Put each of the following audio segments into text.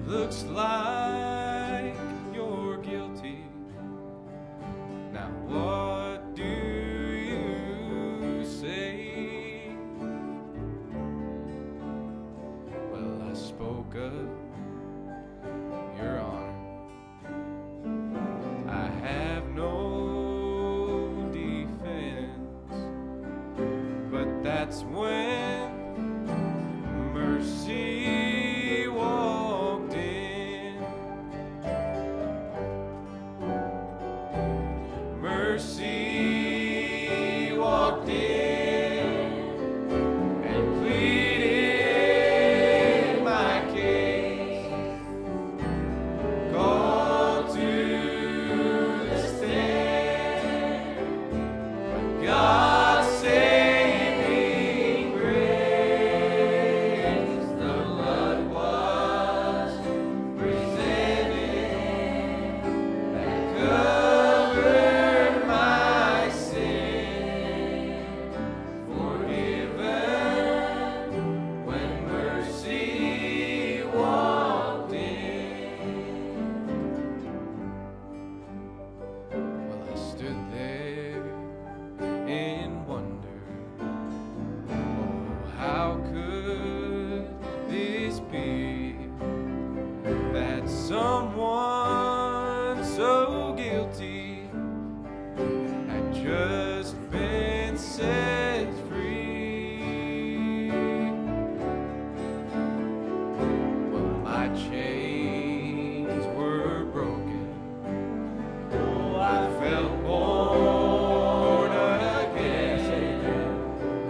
Looks like you're guilty. Now what do you say? Well, I spoke up, Your Honor. I have no defense, but that's when mercy walked in. Mercy walked in and pleaded my case, called to the stand, but God's saving grace, the blood was presented that covered my sin, forgiven when mercy walked in. Well, I stood there in wonder. Oh, how could this be that someone so guilty had just been set free? Well, my chains were broken. Oh, I felt born again.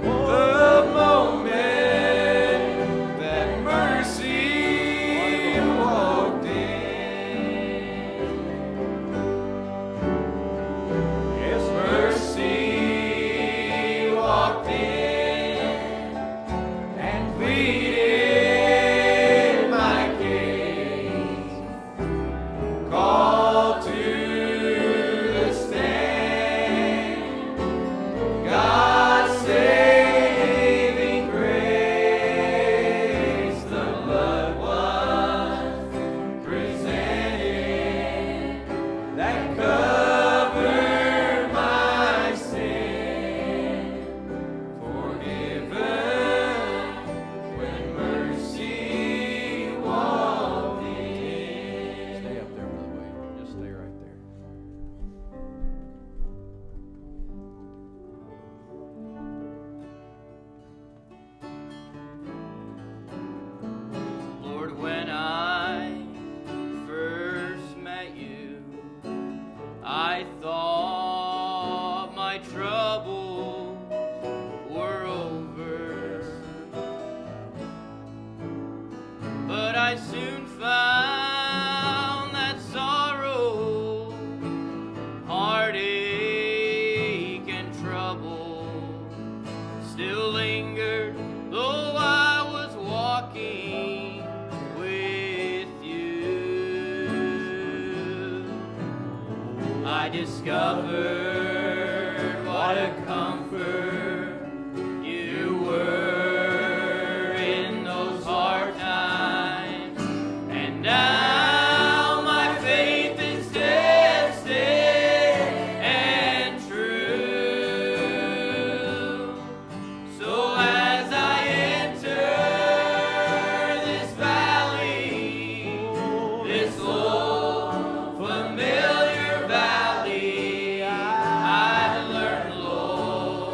The moment that mercy walked in. Yes, mercy walked in and pleaded my case, called to the stand, God's saving grace, the blood was presented that covered my sin, forgiven when mercy walked in. Stay up there, Brother Wade. Just stay right there. Lord, when I first met you, I thought my troubles were over, but I soon found that sorrow, heartache, and trouble still lingered, though I was walking with you. I discovered what a comfort you were in those hard times, and now my faith is tested and true. So as I enter this valley, this old familiar valley, I learn, Lord,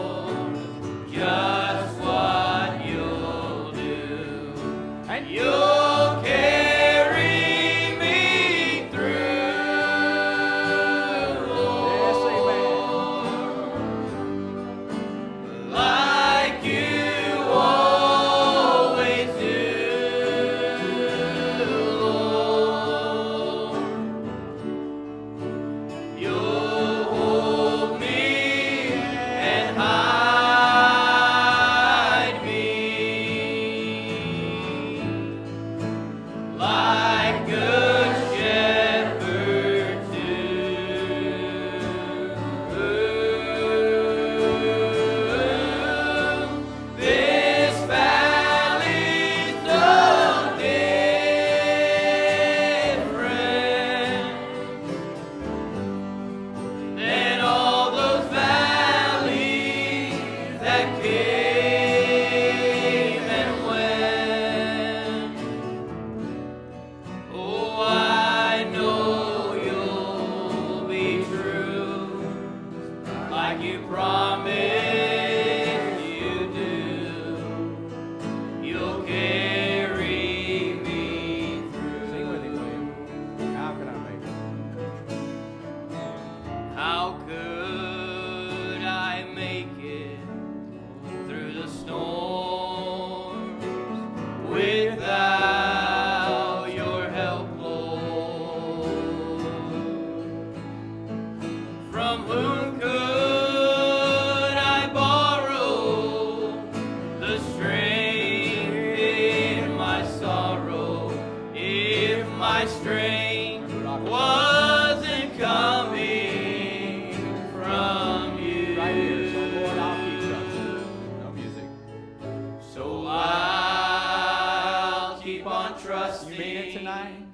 my strength wasn't coming from you. Right here. So Lord, I'll keep trusting. No music. So I'll keep on trusting. You mean it tonight?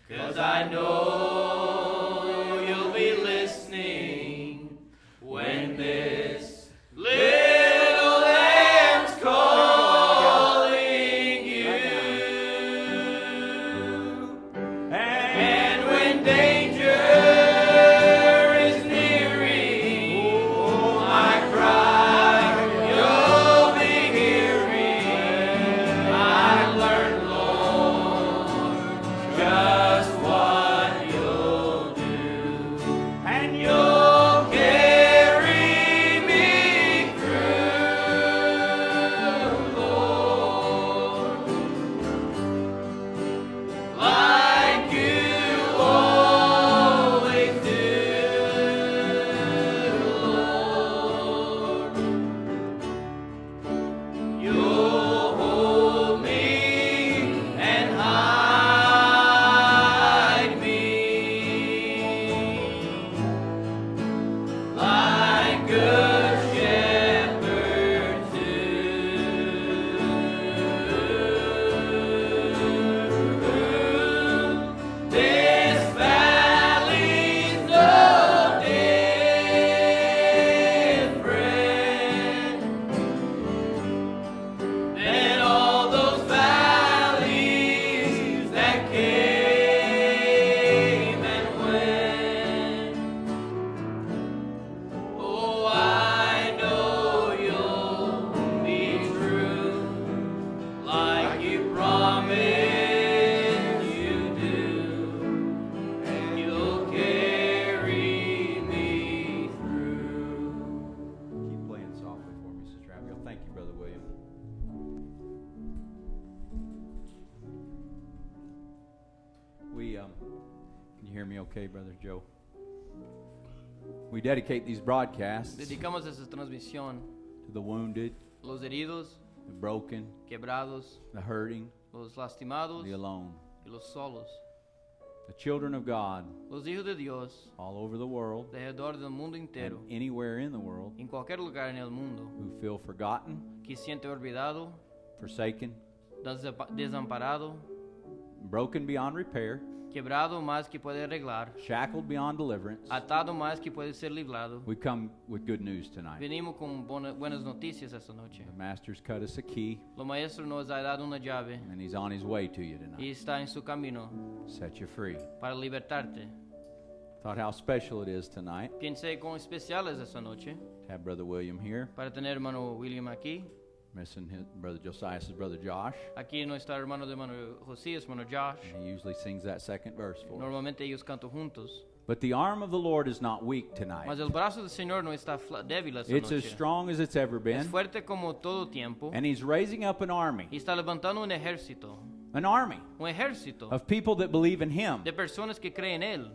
'Cause I know you'll be listening when this little lamb's calling you. And when danger is nearing, my cry you'll be hearing. I've learned, Lord, just what you'll do, and you'll carry me through, Lord, like you always do, Lord. You'll hold me and hide me like good shepherds do. This valley's no different than all those valleys that came and went. Oh, I know you'll be true, like you promised you do, and you'll carry me through. Keep playing softly for me, Sister Abigail. Thank you, Brother William. Can you hear me okay, Brother Joe? We dedicate these broadcasts to Dedicamos esta transmisión the wounded, a los heridos, the broken, quebrados, the hurting, los lastimados the alone, y los solos, the children of God los hijos de Dios all over the world de alrededor del mundo and entero, anywhere in the world en cualquier lugar en el mundo, who feel forgotten, que siente olvidado, forsaken, desamparado, broken beyond repair, quebrado más que puede arreglar, shackled beyond deliverance. atado más que puede ser librado. We come with good news tonight. Venimos con buenas noticias esta noche. The Master's cut us a key, Lo maestro nos ha dado una llave and He's on His way to you y tonight. está en su camino Set you free. para libertarte. Thought how special it is tonight Pensé cuán especial es esta noche to have Brother William here, para tener hermano William aquí. missing his brother Josiah's brother Josh. Aquí no está hermano de hermano Josías, hermano Josh. And he usually sings that second verse for us. Normalmente ellos cantan juntos. But the arm of the Lord is not weak tonight. Mas el brazo del Señor no está débil esta It's as noche. strong as it's ever Es been. fuerte como todo tiempo And He's raising up an army, y está levantando un ejército of people that believe in Him de personas que creen en Él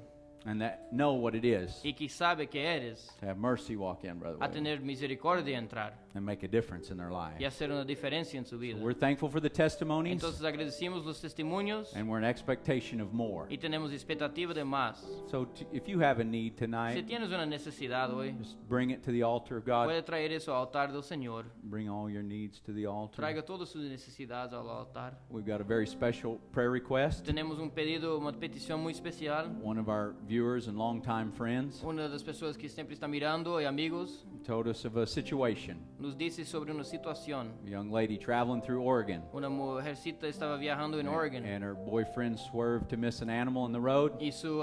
and that know what it is y que sabe que eres to have mercy walk in, Brother a William, tener misericordia entrar and make a difference in their y lives. hacer una diferencia en su vida. We're thankful for the testimonies, Entonces agradecemos los testimonios and we're in expectation of more. y tenemos expectativa de más. So if you have a need Si tonight, tienes una necesidad hoy, just bring it to the altar of God. puede traer eso al altar del Señor. Bring all your needs to the altar. Traiga todas sus necesidades al altar. We've got a very special prayer request. Tenemos un pedido, una petición muy especial. One of our viewers and longtime friends Una de las personas que siempre está mirando y amigos told us of a situation. nos dice sobre una situación. A young lady traveling through Oregon, Una mujercita estaba viajando en Oregon and her boyfriend swerved to miss an animal in the road. y su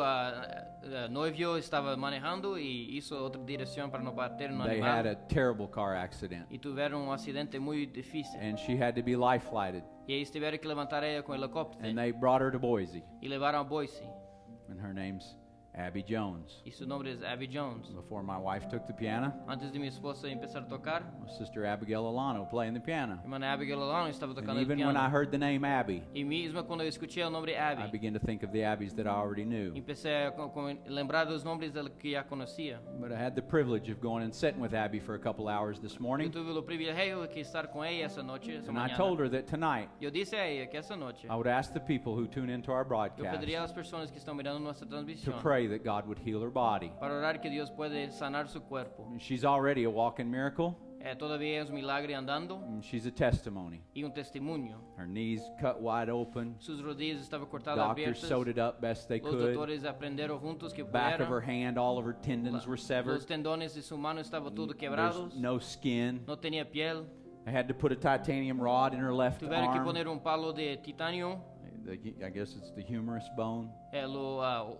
novio estaba manejando y hizo otra dirección para no bater en un They had animal a terrible car accident, y tuvieron un accidente muy difícil and she had to be life flighted. y ellos tuvieron que levantar a ella con And helicóptero they brought her to Boise, y llevaron a Boise. and her name's Abby Jones. Y su nombre es Abby Jones. Before my wife took the piano, Antes de mi esposa empezar a tocar, my sister Abigail Alano playing the piano. hermana Abigail Alano estaba And tocando el even when I piano. heard the name Abby, Y mismo cuando eu escuché el nombre I Abby, began to think of the Abbies that I already knew. empecé a lembrar dos nombres del que já conhecia. But I had the privilege of going and sitting with Abby for a couple hours this Eu morning. tive o privilégio de estar com ela essa noite, essa And I manhã. told her that tonight Eu disse a ela que essa noite I would ask the people who tune into our eu broadcast pediria às pessoas que estão mirando nossa to transmissão pray that God would heal her body. para orar que Deus pode sanar seu corpo. She's already a walking miracle. Todavía é um milagre andando And she's a testimony. e um testemunho. Her knees cut wide open. Suas rodilhas estavam cortadas Doctors abertas. sewed it up best they Os could. doutores aprenderam juntos que Back of her puderam. hand, all of her tendons were severed. Os tendões de sua mão estavam todos There's quebrados. no skin. Não tinha pele. They had to put a titanium rod in her left Tiveram que arm. poner um palo de titânio. I guess it's the humerus bone.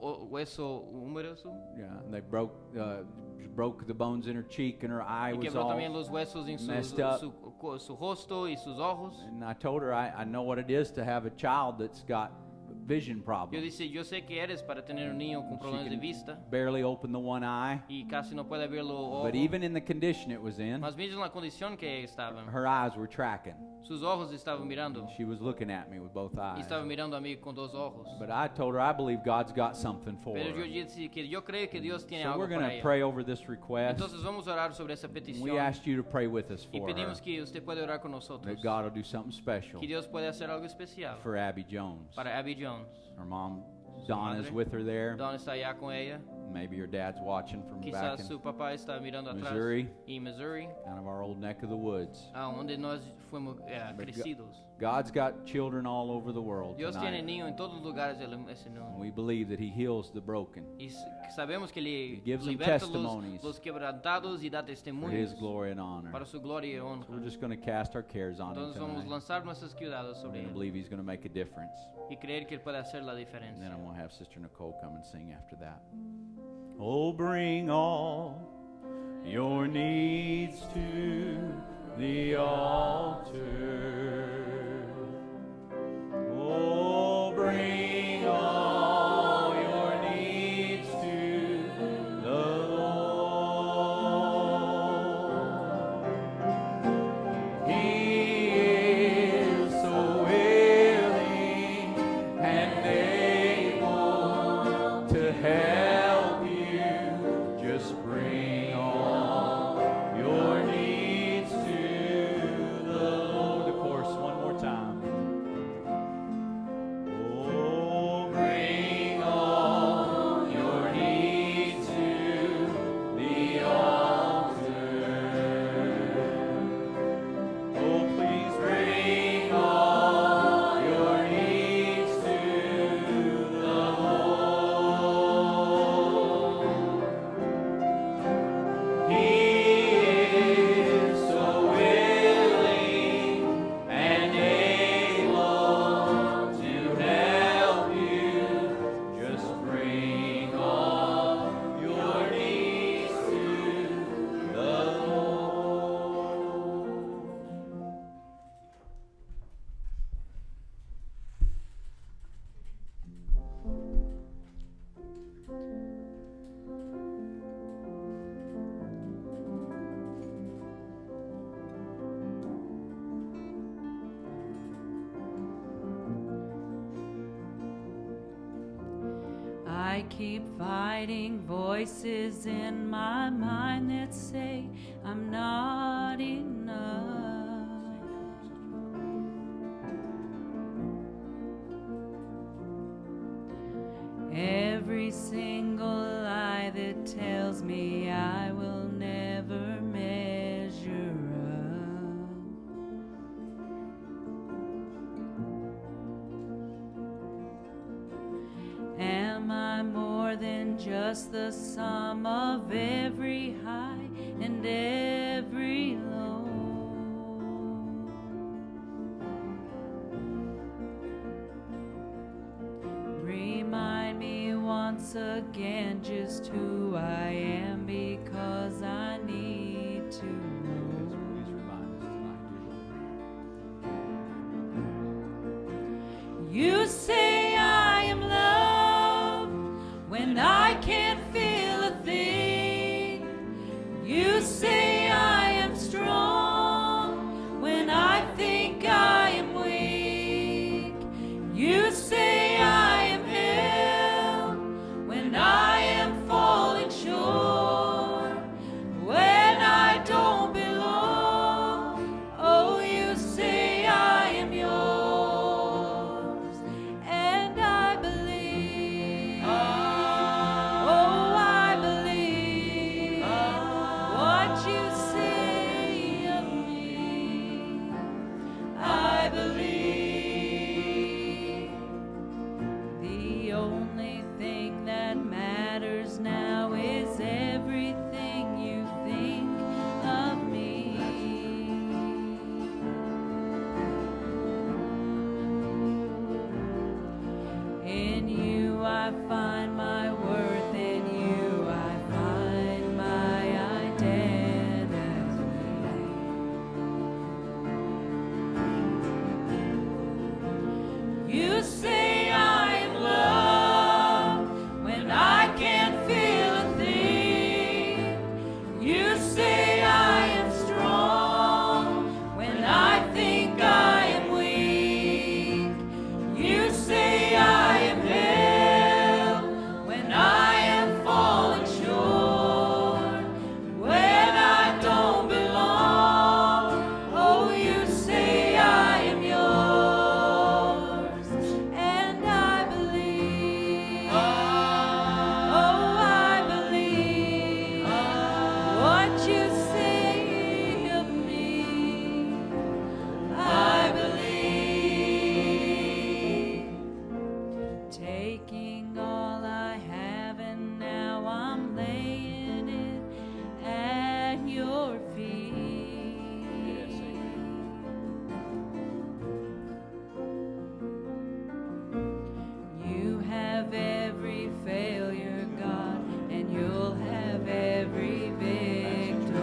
O hueso húmero. Yeah, and they broke the bones in her cheek, and her eye E was quebrou all também os huesos em messed up. seu rosto e seus olhos. And I told her I know what it is to have a child that's got vision Eu problems. disse, eu sei que eres para ter um ninho com She problemas de can vista barely open the one eye. e quase não pode abrir o olho. But even in the condition it was in, Mas mesmo na condição que estava, her eyes were tracking. seus olhos estavam mirando. She was looking at me with both E eyes. estava mirando a mim com dois olhos. But I told her I believe God's got something for Pero eu her. disse que eu creio que Deus tem So algo we're para going to ela. pray over this request. Então vamos orar sobre essa petição. We asked you to pray with us E for her. pedimos que você pode orar com nós That God will do something special que Deus pode fazer algo especial for Abby Jones. para Abby Jones. Her mom, Donna's with her there. Dona está aí com ela. Maybe your dad's watching from back Quizás in seu papai está mirando atrás. Missouri. Em Missouri, kind of our old neck of the woods. onde nós fomos crescidos. God's got children all over the world Deus tem tonight. ninho em todos os lugares esse And mundo. we believe that He heals the broken E sabemos que Ele He gives them liberta testimonies os quebrantados e dá for His testemunhos glory and honor. para sua glória e We're honra. just going to cast our cares on Então Him nós vamos tonight. lançar nossas cuidados We're sobre going to Ele believe He's going to make a difference. e crer que Ele pode fazer a And then diferença. I'm going to have Sister Nicole come and sing after that. Oh, bring all your needs to the altar. Oh, bring all your needs to the Lord. He is so willing and able to help you. Just bring all your needs to the Lord. The chorus one more time. Oh, bring all your needs to the altar. Oh, please bring all your needs to the Lord. He is so willing and able to help you. Just bring all your needs to the Lord. I keep fighting voices in my mind that say I'm not enough. Every single lie that tells me I will never measure up. Am I more than just the sum of every high and every low? Remind me once again just who I am, because I need to know. Please remind us tonight, dear Lord. You say I am loved when I can't I find my worth in you. I find my identity. You say I am loved when I can't feel a thing. You say I am strong when I think I am weak. You say I am held when I am falling short. When I don't belong, oh, you say I am yours. And I believe, oh, I believe what you say of me. I believe. Taking all I have and now I'm laying it at your feet. Yes, You have every failure, God, and you'll have every victory.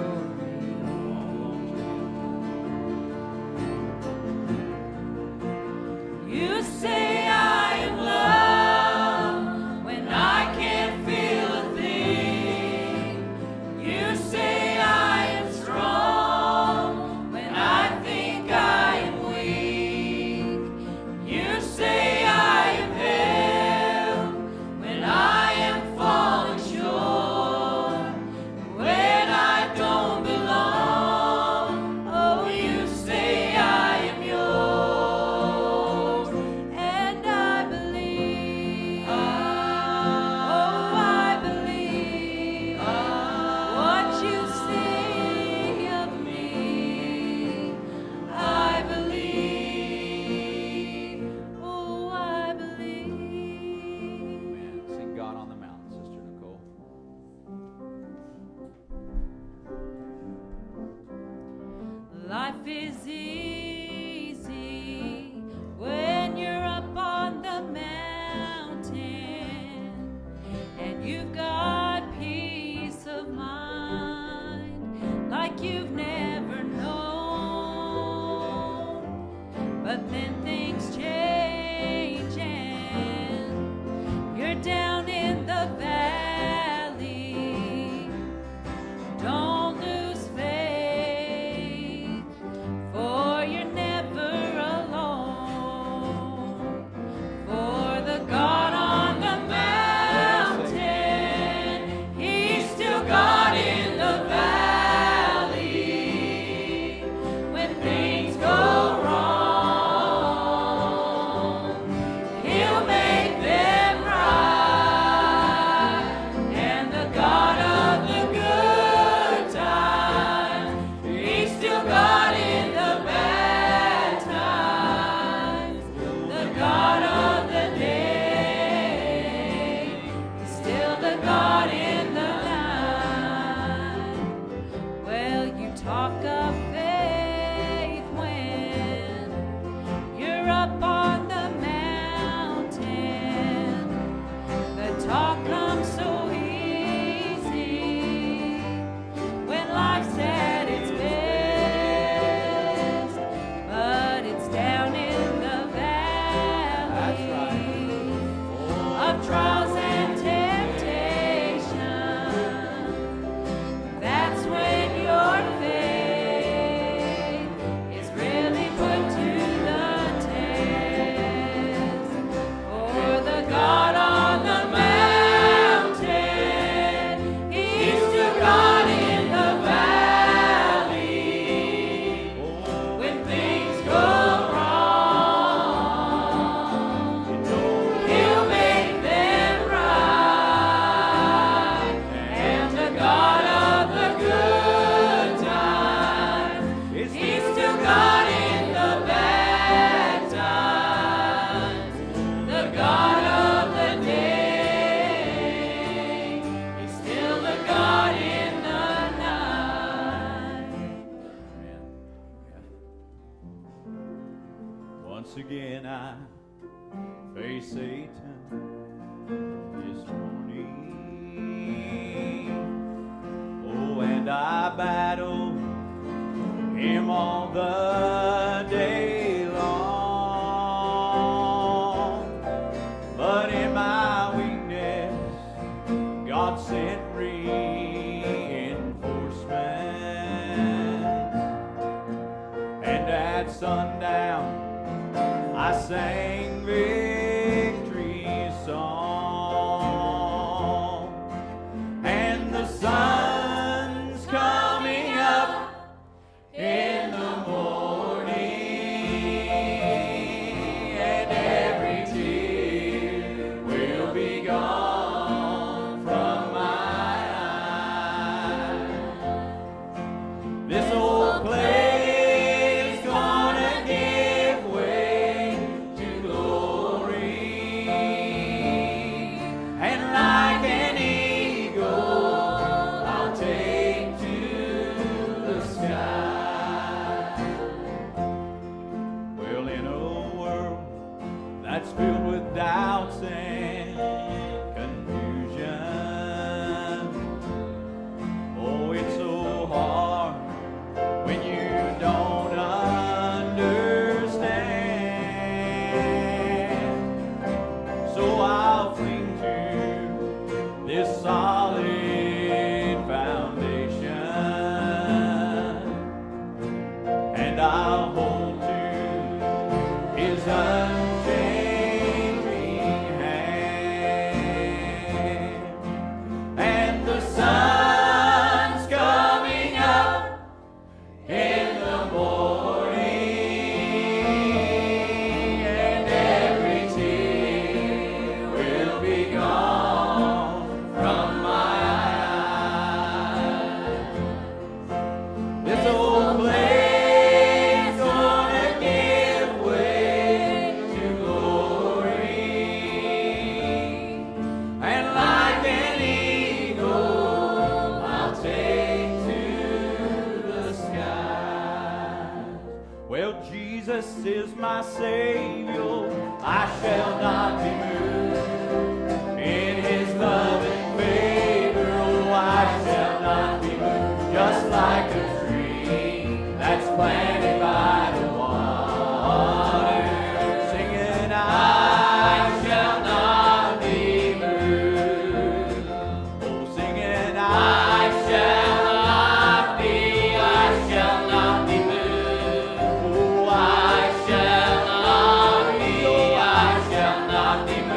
You say I am loved when I can't feel a thing. You say I am strong when I think I am weak. You say I am held when I am falling short. When I don't belong, oh, you say I am yours. And I believe, oh, I believe what you say of me. I believe, oh, I believe. Amen. Sing God on the Mountain, Sister Nicole. Life is easy when you're up on the mountain and you've got peace of mind like you've never known. But then things change and you're down in the valley. Don't lose faith, for the day long. But in my weakness, God sent reinforcements. And at sundown, I sang victory song. And the sun's coming up in the morning, and every tear will be gone from my eyes. This old place is gonna give way to glory, and like an eagle I'll take to the sky. Well, in a world that's filled with doubts and confusion, oh, it's so hard when you don't understand. So I'll cling to this solid foundation, and I'll hold to His unchanging hand. And the sun's coming up in the morning, and every tear will be gone from my eyes. This old place gonna give way to glory, and like an eagle I'll take to the skies. Well, Jesus is my Savior, I shall not be moved. In His love and favor, oh, I shall not be moved. Just like a tree that's planted by the water, singing, I shall not be moved. Oh, singing, I shall not be moved. Oh, I shall not be moved.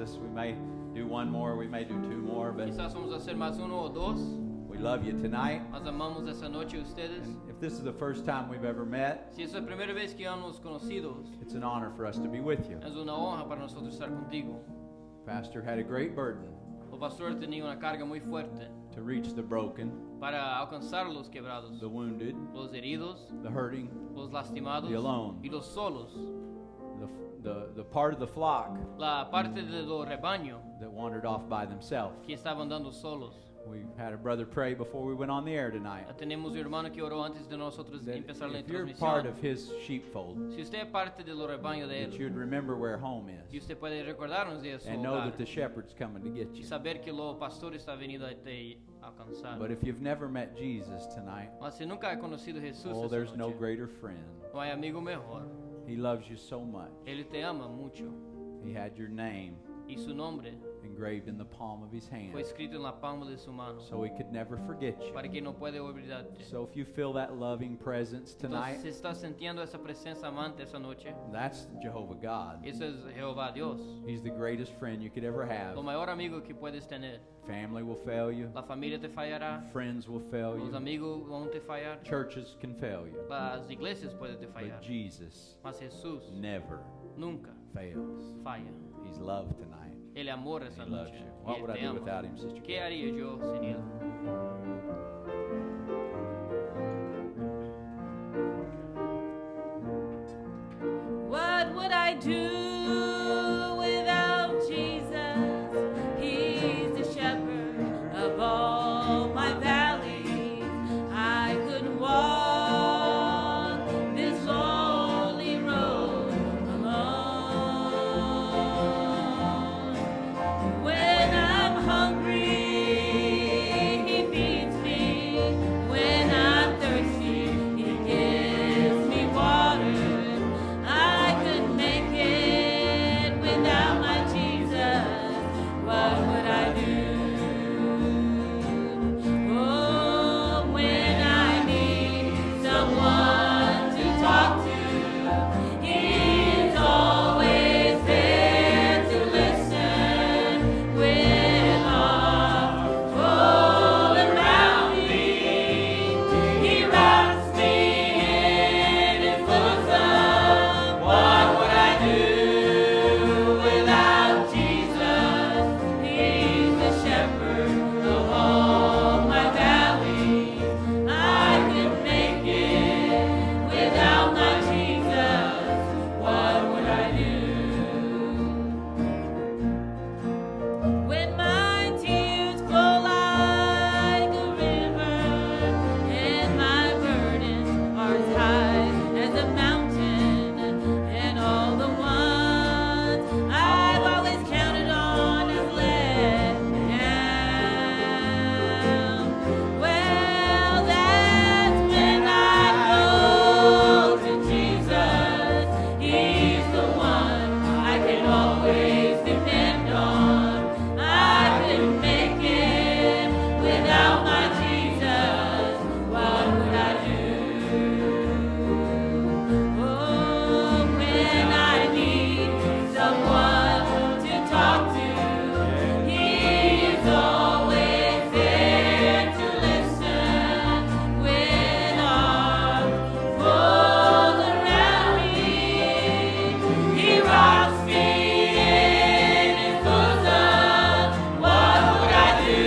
us. We may do one more, we may do two more, but Quizás vamos a hacer más uno o dos. we love you tonight. Mas amamos esta noche a ustedes. And if this is the first time we've ever met, Si es la primera vez que hemos conocido, it's an honor for us to be with you. es una honra para nosotros estar contigo. Pastor had a great burden El pastor tenía una carga muy fuerte to reach the broken, para alcanzar los quebrados, the wounded, los heridos, the hurting, los lastimados the alone, y los solos. the part of the flock La parte de lo rebaño that wandered off by themselves. que estaban dando solos. We had a brother pray before we went on the air tonight. Tenemos un hermano que oró antes de nosotros That empezar la if you're part of transmisión. his sheepfold, Si usted es parte de lo rebaño de that él, you'd remember where home y is usted puede recordarnos de su and know hogar that the shepherd's coming to get y you. saber que lo pastor está venido a te alcanzar. But if you've never met Jesus tonight, Mas si nunca ha conocido a Jesús, oh, esta there's no noche, greater friend. no hay amigo mejor. He loves you so much. Él te ama mucho He had your name y su nombre engraved in the palm of his hand fue escrito en la palma de su mano so he could never forget you. para que no puede olvidarte. So if you feel that loving presence Entonces, tonight, si estás sintiendo esa presencia amante esta noche, that's Jehovah God. eso es Jehová Dios, He's the greatest friend you could ever have. lo mayor amigo que puedes tener. Family will fail you. La familia te fallará, Friends will fail los you. amigos van te fallar, Churches can fail you. las iglesias pueden te But fallar, Jesus mas Jesús never nunca fails. falla. He's love tonight. Él amor He esa loves noche. you. Y What Él would I te do ama. without him, Sister ¿Qué Kay? haría yo sin él? What would I do without Jesus? He's the shepherd of all my valleys. I couldn't walk this lonely road alone. When I'm hungry, he feeds me. When I'm thirsty, he gives me water. I could make it without my Jesus. What would I do? Oh, when I need someone to talk to, He's always there to listen. When arms full around me, He wraps me in His bosom. What would I do without Jesus? He's the shepherd of all my valleys. I could make it without my Jesus. What would I do? When my tears flow like a river and my burdens are as high as a mountain, and all the ones I've always counted on has let me down. Well, that's when I go to Jesus. He's the one I can always depend on. I couldn't make it without my Jesus. What would I do? Oh, when I need someone to talk to, He's always there to listen. When arms full around me, He rocks me in His bosom. What would I do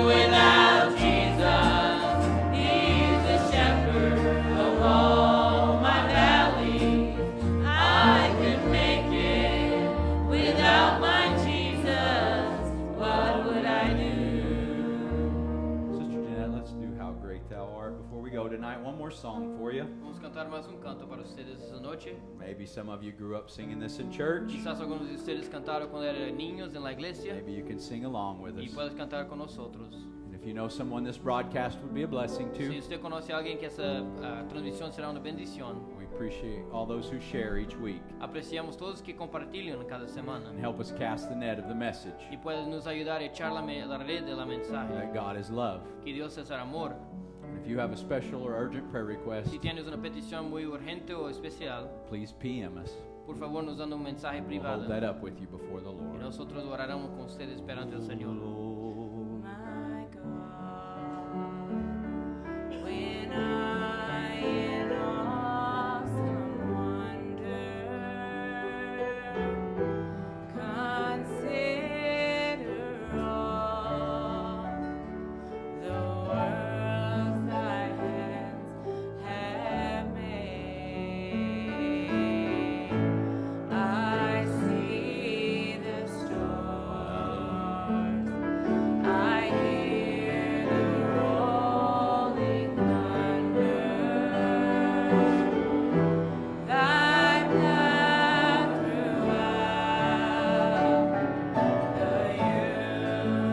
without Jesus? He's the shepherd of all my valleys. I could make it without my Jesus. What would I do? Sister Jeanette, let's do How Great Thou Art before we go tonight. One more song for you. Vamos cantar más un canto para ustedes esta noche. Maybe some of you grew up singing this in church. Quizás algunos de ustedes cantaron cuando eran niños en la iglesia Maybe you can sing along with y us. puedes cantar con nosotros. And if you know someone this broadcast would be a blessing Si to, usted conoce a alguien que esa transmisión será una bendición, we appreciate all those who share each week apreciamos todos que compartilhan cada semana and help us cast the net of the message y pueden nos ayudar a echar la red de la mensaje, that God is love. que Dios es el amor. And if you have a special or urgent prayer request, Si tienes una petición muy urgente o especial, please PM us. por favor nos manda un mensaje We'll privado. hold that up with you before the Y Lord. nosotros oraremos con ustedes perante el Señor. My God, when I in awesome wonder consider all the worlds thy hands have made, I see the stars, I hear the rolling thunder. Thy path throughout the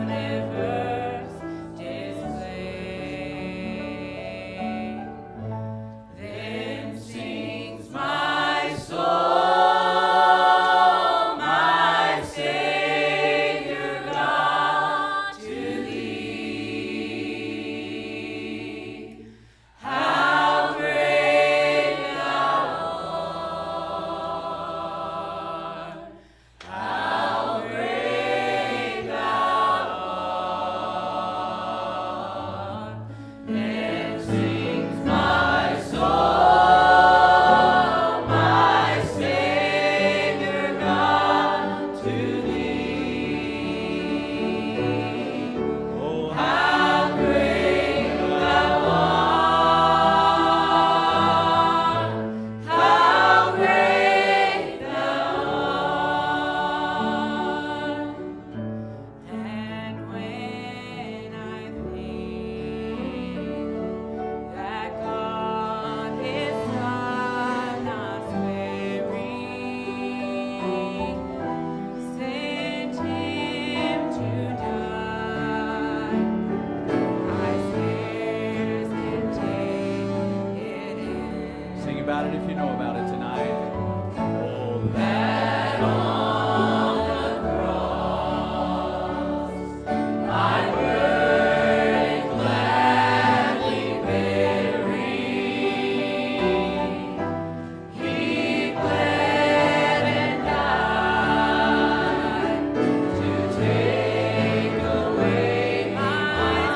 universe displayed. Then sings my soul, my Savior God, to thee. How great thou art! How great thou art! Then sings my soul, my Savior God, to thee. Oh, How great thou art! How great thou art! And when I think that God His Son not sparing sent Him to die, I scarce can take it in. sing about it if you know about it tonight. Oh, That on the cross my burden gladly bearing, He bled and died to take away my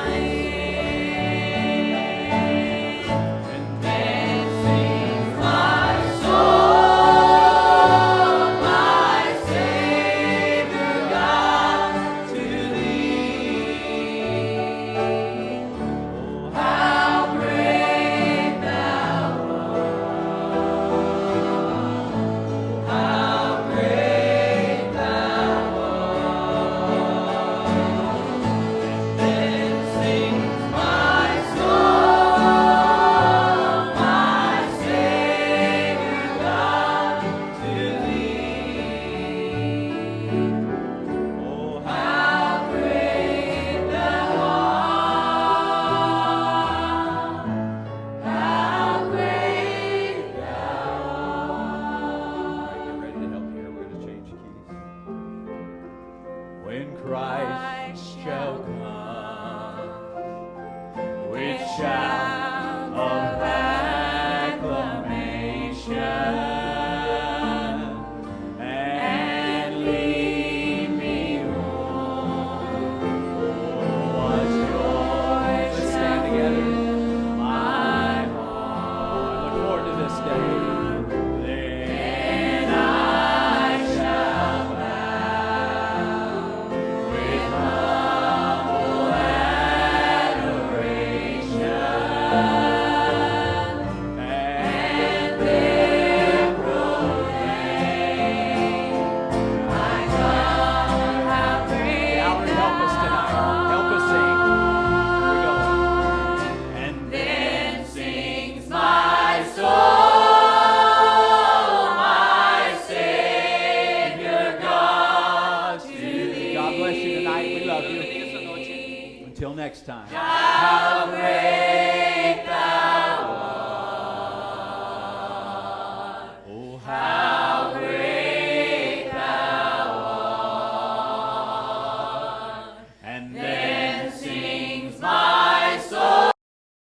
sin. And then sings my soul, my Savior God, to thee. How great thou art! How great thou art! Then sings my soul, my Savior God, to thee. oh, How great thou art! How great thou art! Get ready to help here. We're going to change keys. When Christ shall come with shout of acclamation and lead me home, what joy! Let's stand together. My heart. Look forward to this day. Then I shall bow with humble adoration and there proclaim, my God, how great Howard, help us tonight. Help us sing. Here we go. And Then sings my soul, my Savior God, to thee. God bless you tonight. We love you. Bendiga esta noche. Until next time. Thy